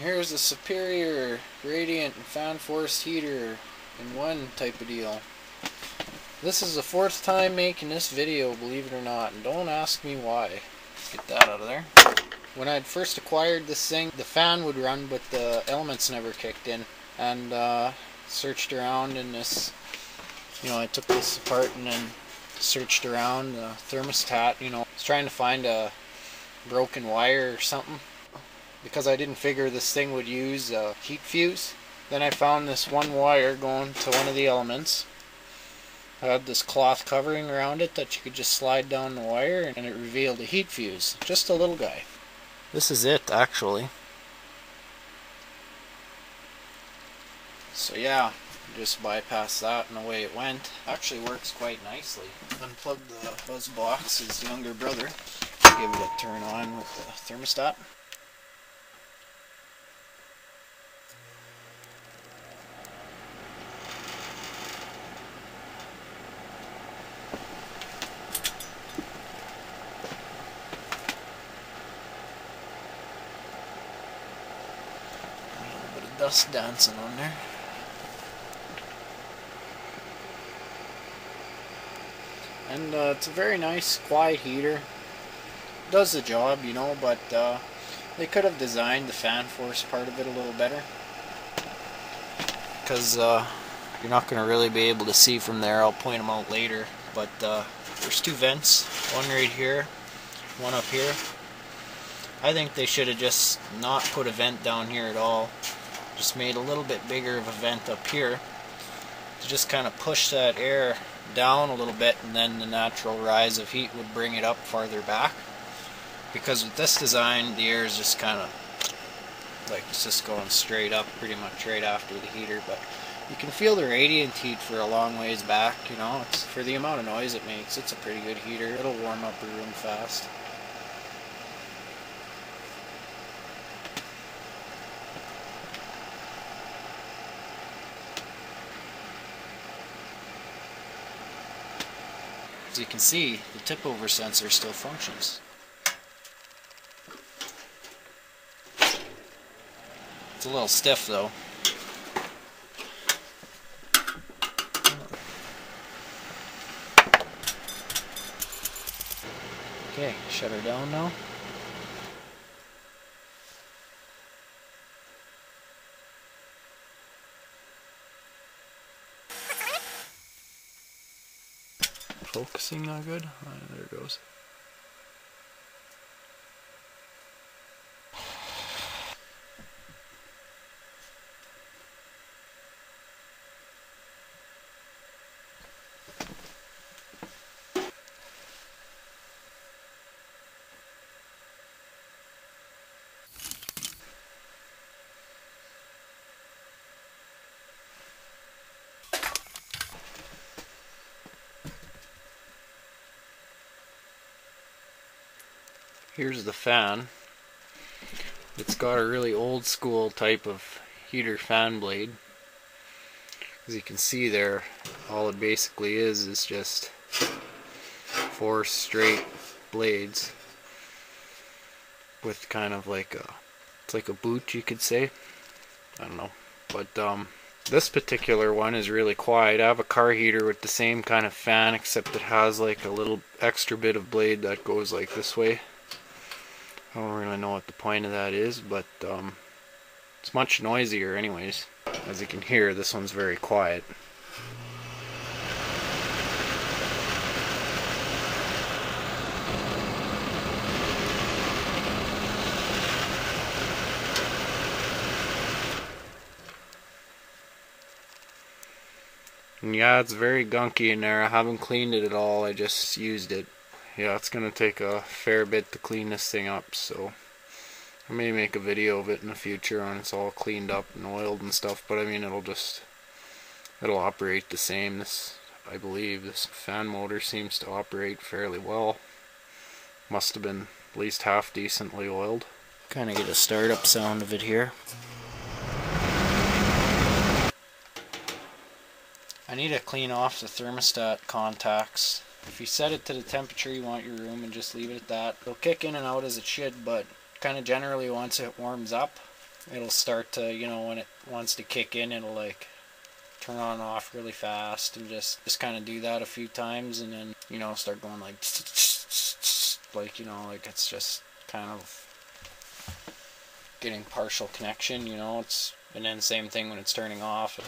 Here's a superior radiant and fan forced heater in one type of deal. This is the fourth time making this video, believe it or not, and don't ask me why. Get that out of there. When I'd first acquired this thing, the fan would run but the elements never kicked in, and searched around in this, I took this apart and then searched around the thermostat, was trying to find a broken wire or something, because I didn't figure this thing would use a heat fuse. Then I found this one wire going to one of the elements. I had this cloth covering around it that you could just slide down the wire, and it revealed a heat fuse. Just a little guy. This is it, actually. So yeah, just bypass that and away it went. Actually works quite nicely. Unplug the buzz box, his younger brother. Give it a turn on with the thermostat. A little bit of dust dancing on there. And it's a very nice, quiet heater. Does the job, but they could have designed the fan force part of it a little better. Because you're not going to really be able to see from there. I'll point them out later. But there's two vents. One right here, one up here. I think they should have just not put a vent down here at all. Just made a little bit bigger of a vent up here to just kind of push that air down a little bit, and then the natural rise of heat would bring it up farther back. Because with this design, the air is just kind of like it's just going straight up pretty much right after the heater, but you can feel the radiant heat for a long ways back. It's for the amount of noise it makes. It's a pretty good heater. It'll warm up a room fast. As you can see, the tip over sensor still functions. It's a little stiff though. Okay, shut her down now. Focusing not good? There it goes. Here's the fan. It's got a really old school type of heater fan blade. As you can see there, all it basically is just 4 straight blades with kind of like it's like a boot, you could say. I don't know. But this particular one is really quiet. I have a car heater with the same kind of fan, except it has like a little extra bit of blade that goes like this way. I don't really know what the point of that is, but it's much noisier anyways. As you can hear, this one's very quiet. And yeah, it's very gunky in there. I haven't cleaned it at all, I just used it. Yeah, it's gonna take a fair bit to clean this thing up, so I may make a video of it in the future when it's all cleaned up and oiled and stuff, but I mean it'll operate the same. I believe this fan motor seems to operate fairly well. Must have been at least half decently oiled. Kinda get a startup sound of it here. I need to clean off the thermostat contacts. If you set it to the temperature you want your room and just leave it at that, it'll kick in and out as it should, but kind of generally once it warms up, it'll start to, you know, when it wants to kick in, it'll like turn on and off really fast, and just kind of do that a few times, and then, you know, start going like, you know, like it's just kind of getting partial connection, you know. It's, and then same thing when it's turning off.